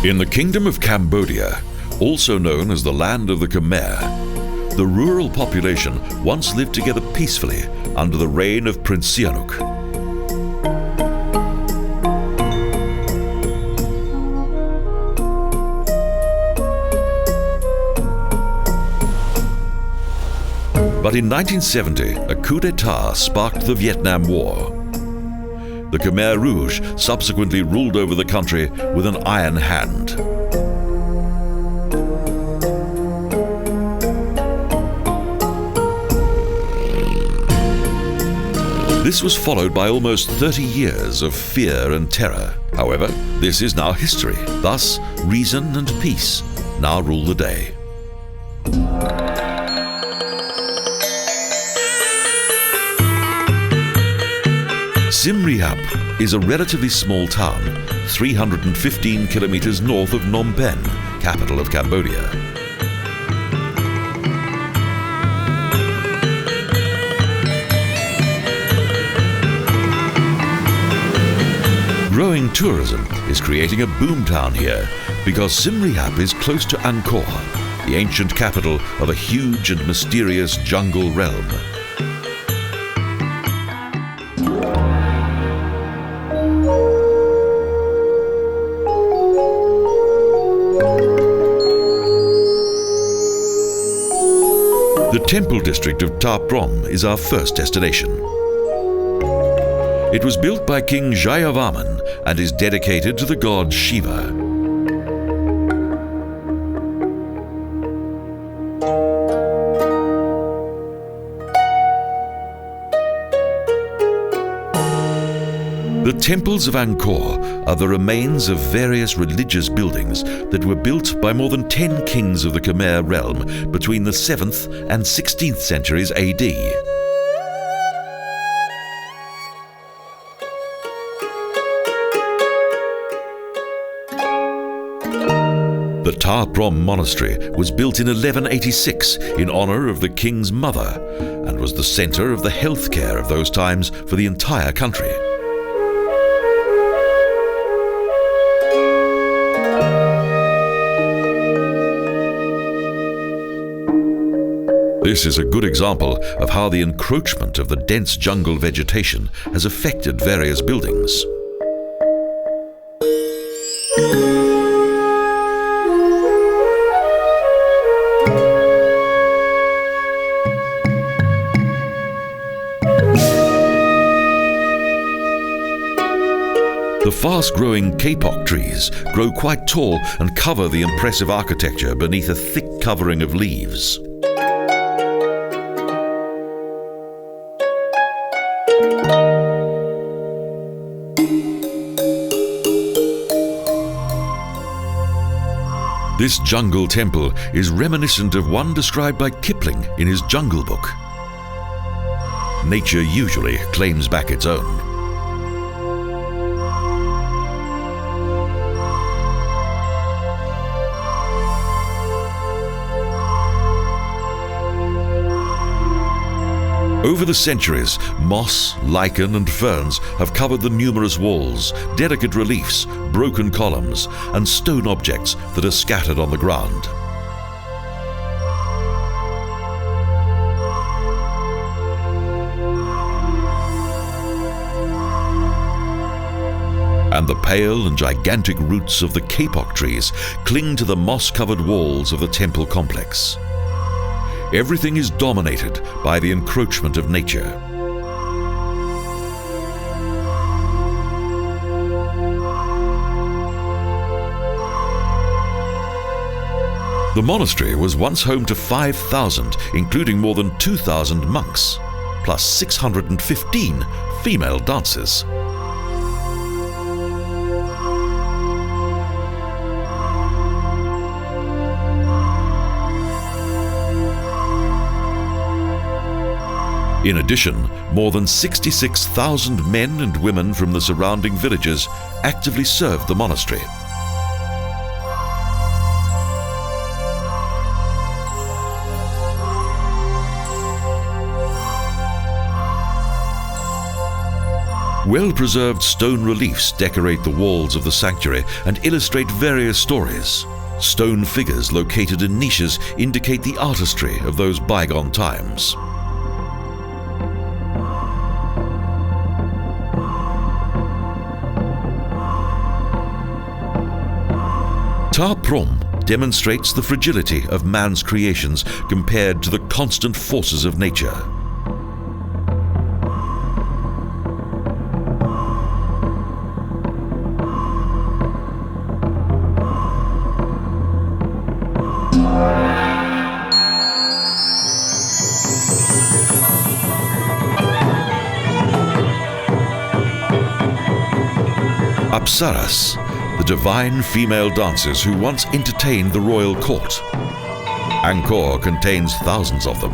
In the Kingdom of Cambodia, also known as the Land of the Khmer, the rural population once lived together peacefully under the reign of Prince Sihanouk. But in 1970, a coup d'etat sparked the Vietnam War. The Khmer Rouge subsequently ruled over the country with an iron hand. This was followed by almost 30 years of fear and terror. However, this is now history. Thus, reason and peace now rule the day. Siem is a relatively small town, 315 kilometers north of Phnom Penh, capital of Cambodia. Growing tourism is creating a boomtown here because Siem is close to Angkor, the ancient capital of a huge and mysterious jungle realm. The temple district of Ta Prohm is our first destination. It was built by King Jayavarman and is dedicated to the god Shiva. The temples of Angkor are the remains of various religious buildings that were built by more than 10 kings of the Khmer realm between the 7th and 16th centuries AD. The Ta Prohm monastery was built in 1186 in honor of the king's mother and was the center of the healthcare of those times for the entire country. This is a good example of how the encroachment of the dense jungle vegetation has affected various buildings. The fast-growing kapok trees grow quite tall and cover the impressive architecture beneath a thick covering of leaves. This jungle temple is reminiscent of one described by Kipling in his Jungle Book. Nature usually claims back its own. Over the centuries, moss, lichen and ferns have covered the numerous walls, delicate reliefs, broken columns and stone objects that are scattered on the ground. And the pale and gigantic roots of the kapok trees cling to the moss-covered walls of the temple complex. Everything is dominated by the encroachment of nature. The monastery was once home to 5,000, including more than 2,000 monks, plus 615 female dancers. In addition, more than 66,000 men and women from the surrounding villages actively served the monastery. Well-preserved stone reliefs decorate the walls of the sanctuary and illustrate various stories. Stone figures located in niches indicate the artistry of those bygone times. Ta Prohm demonstrates the fragility of man's creations compared to the constant forces of nature. Apsaras, the divine female dancers who once entertained the royal court. Angkor contains thousands of them.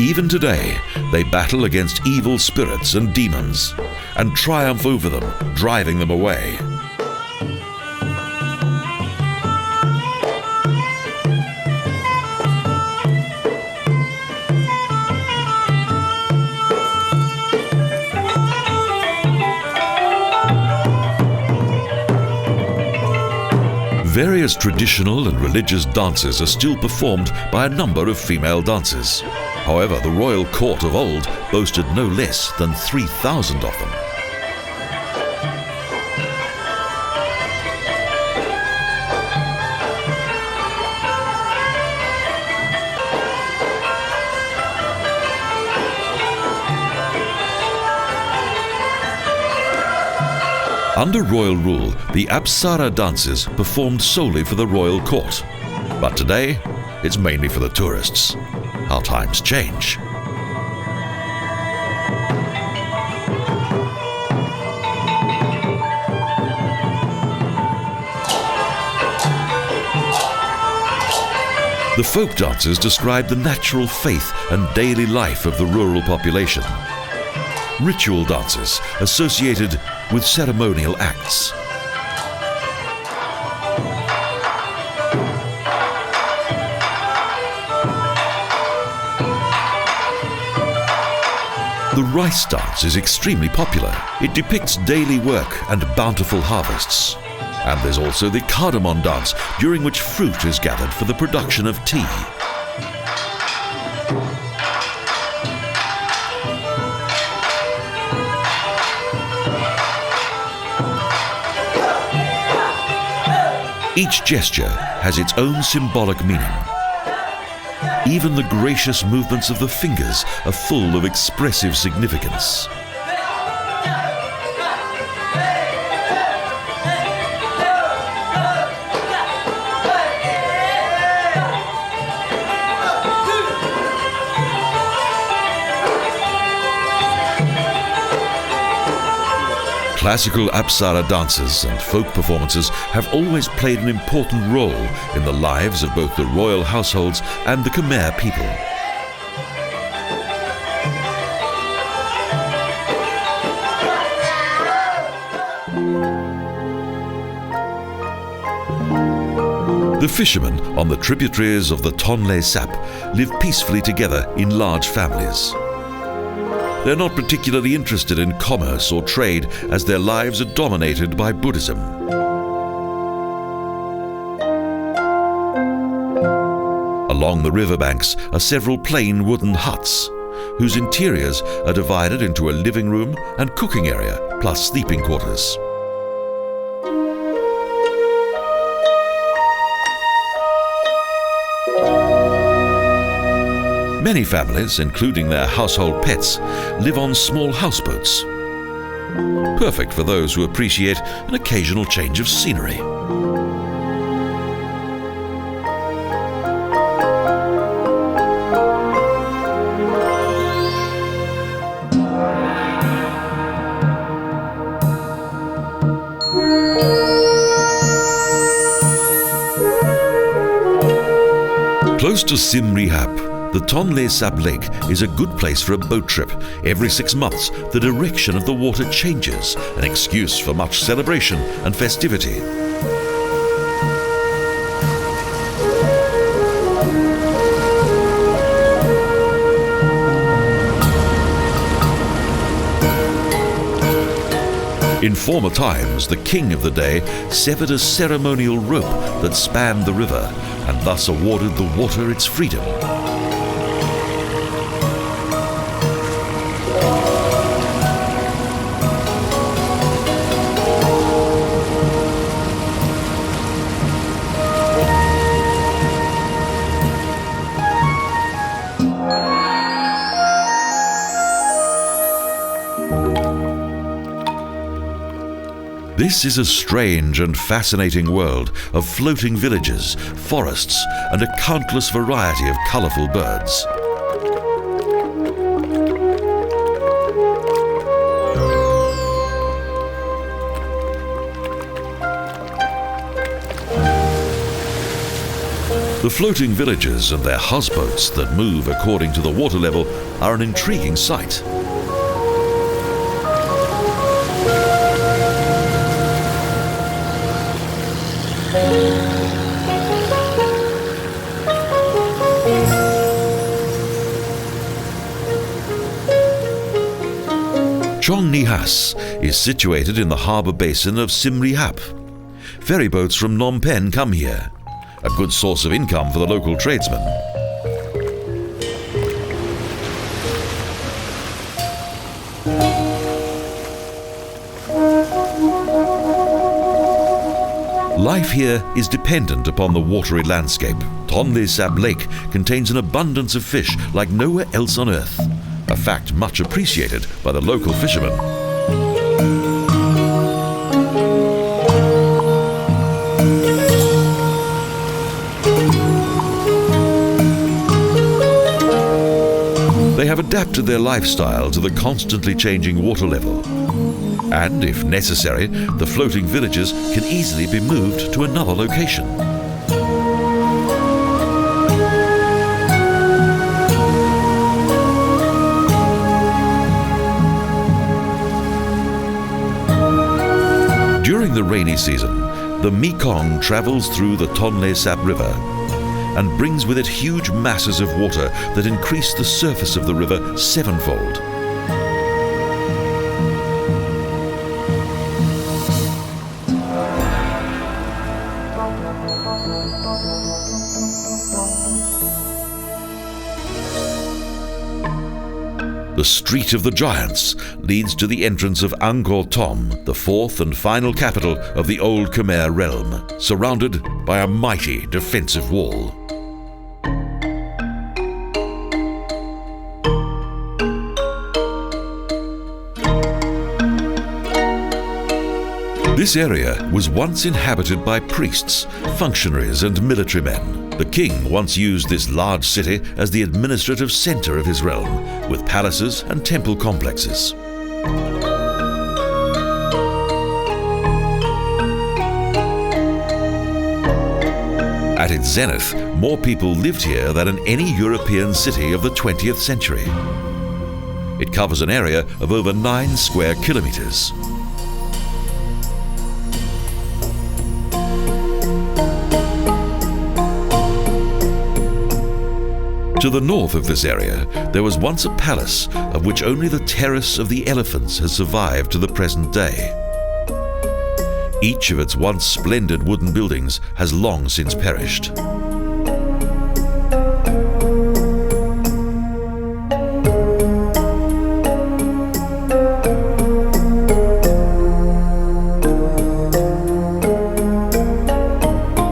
Even today, they battle against evil spirits and demons and triumph over them, driving them away. Various traditional and religious dances are still performed by a number of female dancers. However, the royal court of old boasted no less than 3,000 of them. Under royal rule, the Apsara dances performed solely for the royal court. But today, it's mainly for the tourists. How times change. The folk dances describe the natural faith and daily life of the rural population. Ritual dances associated with ceremonial acts. The rice dance is extremely popular. It depicts daily work and bountiful harvests. And there's also the cardamom dance, during which fruit is gathered for the production of tea. Each gesture has its own symbolic meaning. Even the gracious movements of the fingers are full of expressive significance. Classical Apsara dances and folk performances have always played an important role in the lives of both the royal households and the Khmer people. The fishermen on the tributaries of the Tonle Sap live peacefully together in large families. They're not particularly interested in commerce or trade, as their lives are dominated by Buddhism. Along the riverbanks are several plain wooden huts, whose interiors are divided into a living room and cooking area, plus sleeping quarters. Many families, including their household pets, live on small houseboats. Perfect for those who appreciate an occasional change of scenery. Close to Siem Reap, The Tonle Sap Lake is a good place for a boat trip. Every 6 months, the direction of the water changes, an excuse for much celebration and festivity. In former times, the king of the day severed a ceremonial rope that spanned the river and thus awarded the water its freedom. This is a strange and fascinating world of floating villages, forests, and a countless variety of colourful birds. The floating villages and their houseboats that move according to the water level are an intriguing sight. Chong Nihas is situated in the harbour basin of Siem Reap. Ferry boats from Phnom Penh come here, a good source of income for the local tradesmen. Life here is dependent upon the watery landscape. Tonle Sap Lake contains an abundance of fish like nowhere else on earth, a fact much appreciated by the local fishermen. They have adapted their lifestyle to the constantly changing water level. And, if necessary, the floating villages can easily be moved to another location. During the rainy season, the Mekong travels through the Tonle Sap River and brings with it huge masses of water that increase the surface of the river 7-fold. The Street of the Giants leads to the entrance of Angkor Thom, the fourth and final capital of the old Khmer realm, surrounded by a mighty defensive wall. This area was once inhabited by priests, functionaries, and military men. The king once used this large city as the administrative center of his realm, with palaces and temple complexes. At its zenith, more people lived here than in any European city of the 20th century. It covers an area of over 9 square kilometers. To the north of this area, there was once a palace of which only the terrace of the elephants has survived to the present day. Each of its once splendid wooden buildings has long since perished.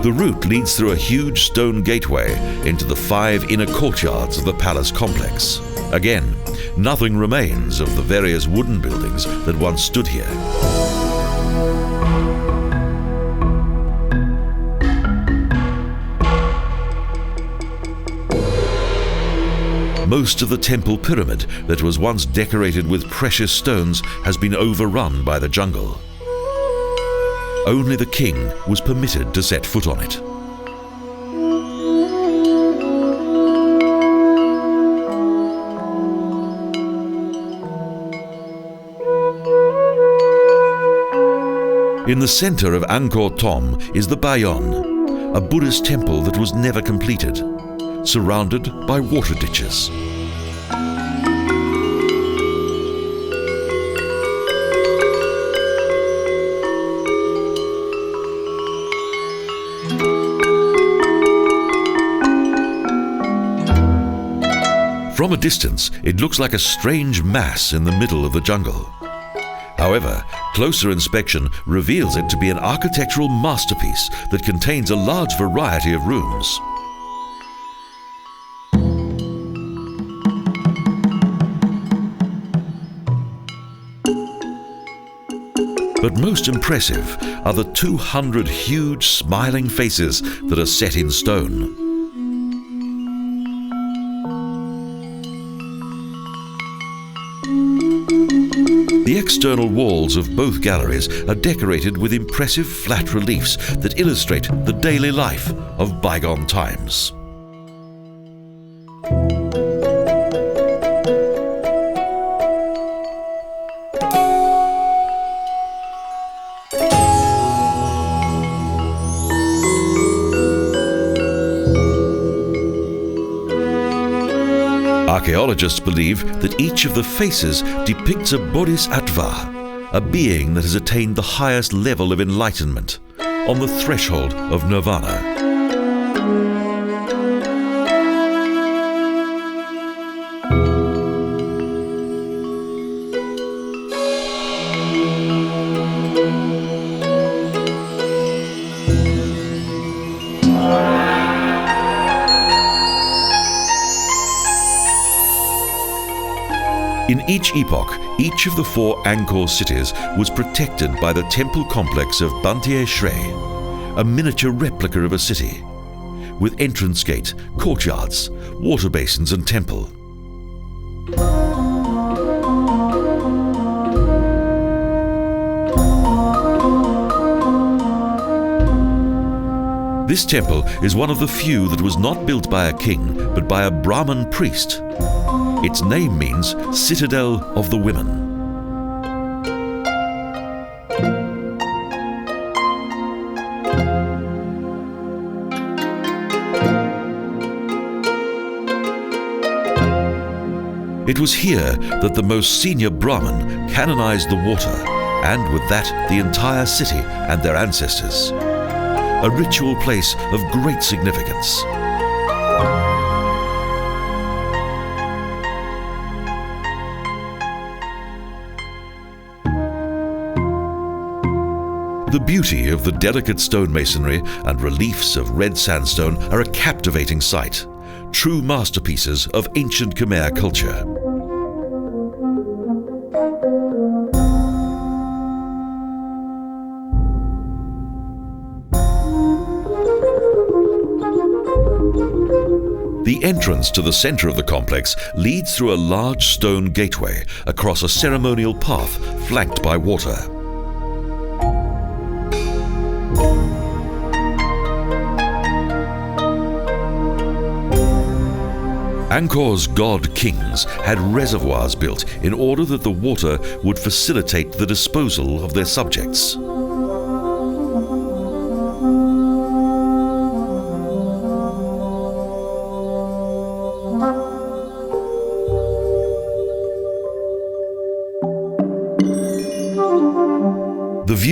The route leads through a huge stone gateway into the 5 inner courtyards of the palace complex. Again, nothing remains of the various wooden buildings that once stood here. Most of the temple pyramid that was once decorated with precious stones has been overrun by the jungle. Only the king was permitted to set foot on it. In the center of Angkor Thom is the Bayon, a Buddhist temple that was never completed, surrounded by water ditches. From a distance, it looks like a strange mass in the middle of the jungle. However, closer inspection reveals it to be an architectural masterpiece that contains a large variety of rooms. But most impressive are the 200 huge smiling faces that are set in stone. The external walls of both galleries are decorated with impressive flat reliefs that illustrate the daily life of bygone times. Archaeologists believe that each of the faces depicts a bodhisattva, a being that has attained the highest level of enlightenment, on the threshold of nirvana. In each epoch, each of the 4 Angkor cities was protected by the temple complex of Banteay Shrey, a miniature replica of a city, with entrance gate, courtyards, water basins and temple. This temple is one of the few that was not built by a king, but by a Brahmin priest. Its name means Citadel of the Women. It was here that the most senior Brahmin canonized the water, and with that the entire city and their ancestors. A ritual place of great significance. The beauty of the delicate stonemasonry and reliefs of red sandstone are a captivating sight, true masterpieces of ancient Khmer culture. The entrance to the center of the complex leads through a large stone gateway across a ceremonial path flanked by water. Angkor's god-kings had reservoirs built in order that the water would facilitate the disposal of their subjects. The view